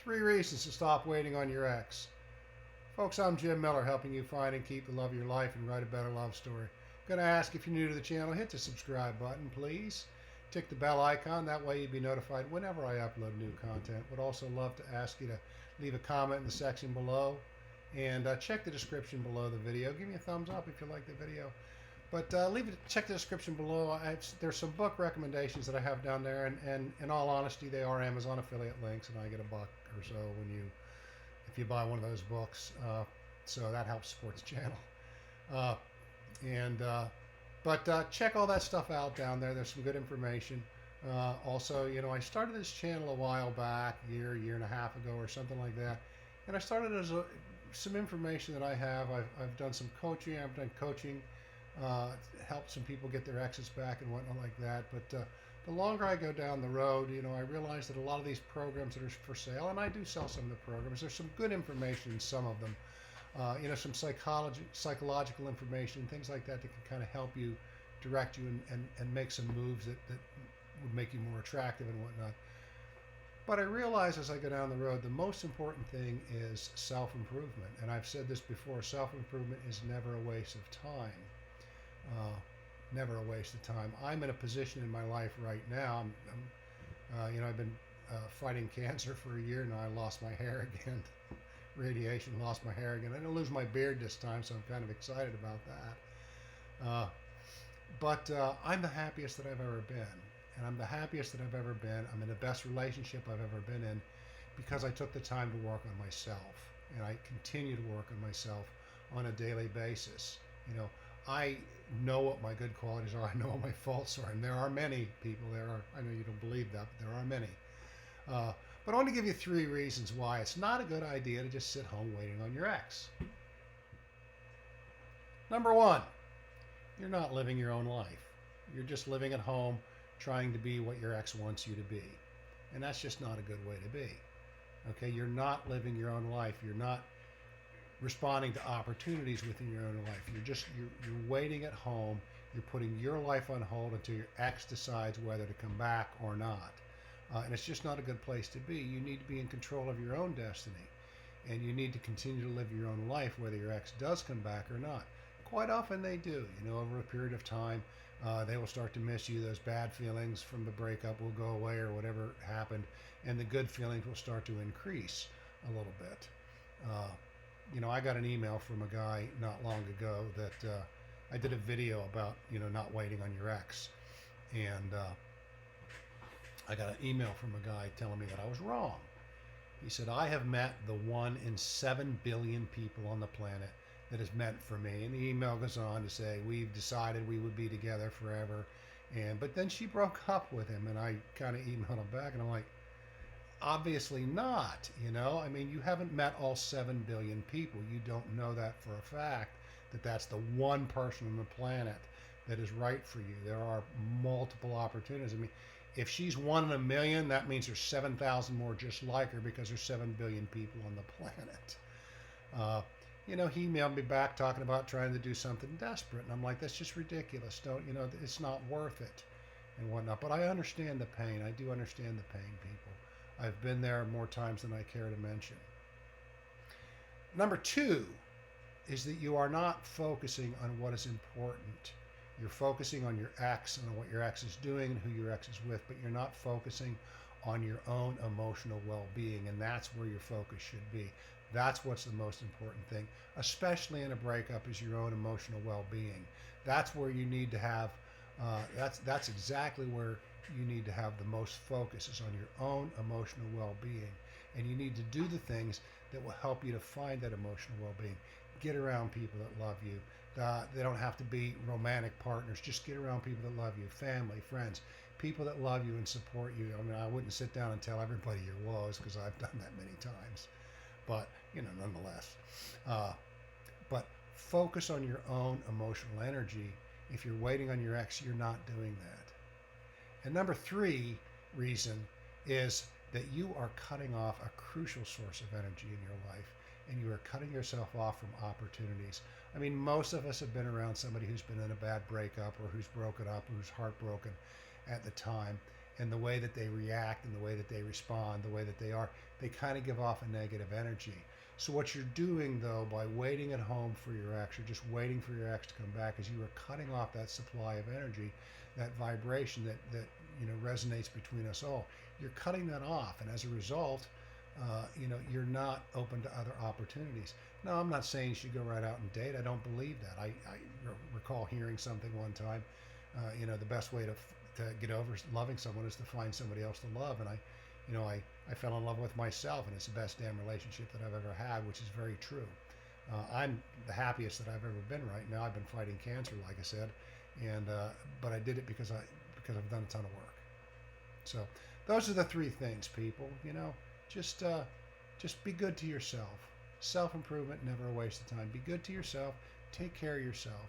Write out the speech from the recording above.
3 reasons to stop waiting on your ex. Folks, I'm Jim Miller, helping you find and keep the love of your life and write a better love story. Going to ask, if you're new to the channel, hit the subscribe button, please. Tick the bell icon, that way you'll be notified whenever I upload new content. Would also love to ask you to leave a comment in the section below, and check the description below the video. Give me a thumbs up if you like the video. But check the description below. There's some book recommendations that I have down there, and in all honesty, they are Amazon affiliate links, and I get $1 or so if you buy one of those books. So that helps support the channel. But check all that stuff out down there. There's some good information. Also, I started this channel a while back, year and a half ago or something like that. And I started as some information that I have. I've done some coaching. I've done coaching, helped some people get their exes back and whatnot like that. But the longer I go down the road, I realize that a lot of these programs that are for sale, and I do sell some of the programs, there's some good information in some of them. Some psychological information, things like that can kind of help you, direct you, and make some moves that would make you more attractive and whatnot. But I realize as I go down the road, the most important thing is self-improvement. And I've said this before, self-improvement is never a waste of time. Never a waste of time. I'm in a position in my life right now, I've been fighting cancer for a year now. I lost my hair again. Radiation, lost my hair again. I didn't lose my beard this time, so I'm kind of excited about that. But I'm the happiest that I've ever been. And I'm the happiest that I've ever been. I'm in the best relationship I've ever been in because I took the time to work on myself. And I continue to work on myself on a daily basis. I know what my good qualities are. I know what my faults are. And there are many people. I know you don't believe that, but there are many. But I want to give you 3 reasons why it's not a good idea to just sit home waiting on your ex. Number 1, you're not living your own life. You're just living at home trying to be what your ex wants you to be. And that's just not a good way to be. Okay, you're not living your own life. You're not responding to opportunities within your own life. You're waiting at home. You're putting your life on hold until your ex decides whether to come back or not. And it's just not a good place to be. You need to be in control of your own destiny. And you need to continue to live your own life whether your ex does come back or not. Quite often they do. Over a period of time, they will start to miss you. Those bad feelings from the breakup will go away or whatever happened. And the good feelings will start to increase a little bit. I got an email from a guy not long ago that I did a video about, not waiting on your ex. And I got an email from a guy telling me that I was wrong. He said, I have met the 1 in 7 billion people on the planet that is meant for me. And the email goes on to say, we've decided we would be together forever. But then she broke up with him, and I kind of emailed him back, and I'm like, obviously not. You haven't met all 7 billion people. You don't know that for a fact, that that's the one person on the planet that is right for you. There are multiple opportunities. If she's 1 in a million, that means there's 7,000 more just like her because there's 7 billion people on the planet. He emailed me back talking about trying to do something desperate. And I'm like, that's just ridiculous. It's not worth it and whatnot. But I understand the pain. I do understand the pain, people. I've been there more times than I care to mention. Number 2 is that you are not focusing on what is important. You're focusing on your ex and on what your ex is doing and who your ex is with, but you're not focusing on your own emotional well-being, and that's where your focus should be. That's what's the most important thing, especially in a breakup, is your own emotional well-being. That's where you need to have, that's exactly where you need to have the most focus, is on your own emotional well-being. And you need to do the things that will help you to find that emotional well-being. Get around people that love you. They don't have to be romantic partners. Just get around people that love you, family, friends, people that love you and support you. I wouldn't sit down and tell everybody your woes because I've done that many times. But, nonetheless. But focus on your own emotional energy. If you're waiting on your ex, you're not doing that. And number 3 reason is that you are cutting off a crucial source of energy in your life, and you are cutting yourself off from opportunities. Most of us have been around somebody who's been in a bad breakup or who's broken up, or who's heartbroken at the time. and the way that they react and the way that they respond, the way that they are, they kind of give off a negative energy. So what you're doing though by waiting at home for your ex, or just waiting for your ex to come back, is you are cutting off that supply of energy, that vibration that resonates between us all. You're cutting that off, and as a result, you're not open to other opportunities. Now, I'm not saying you should go right out and date. I don't believe that. I recall hearing something one time. The best way to get over loving someone is to find somebody else to love, and I fell in love with myself, and it's the best damn relationship that I've ever had, which is very true. I'm the happiest that I've ever been right now. I've been fighting cancer, like I said, and but I did it because I've done a ton of work. So those are the three things, people. Just be good to yourself. Self improvement, never a waste of time. Be good to yourself. Take care of yourself.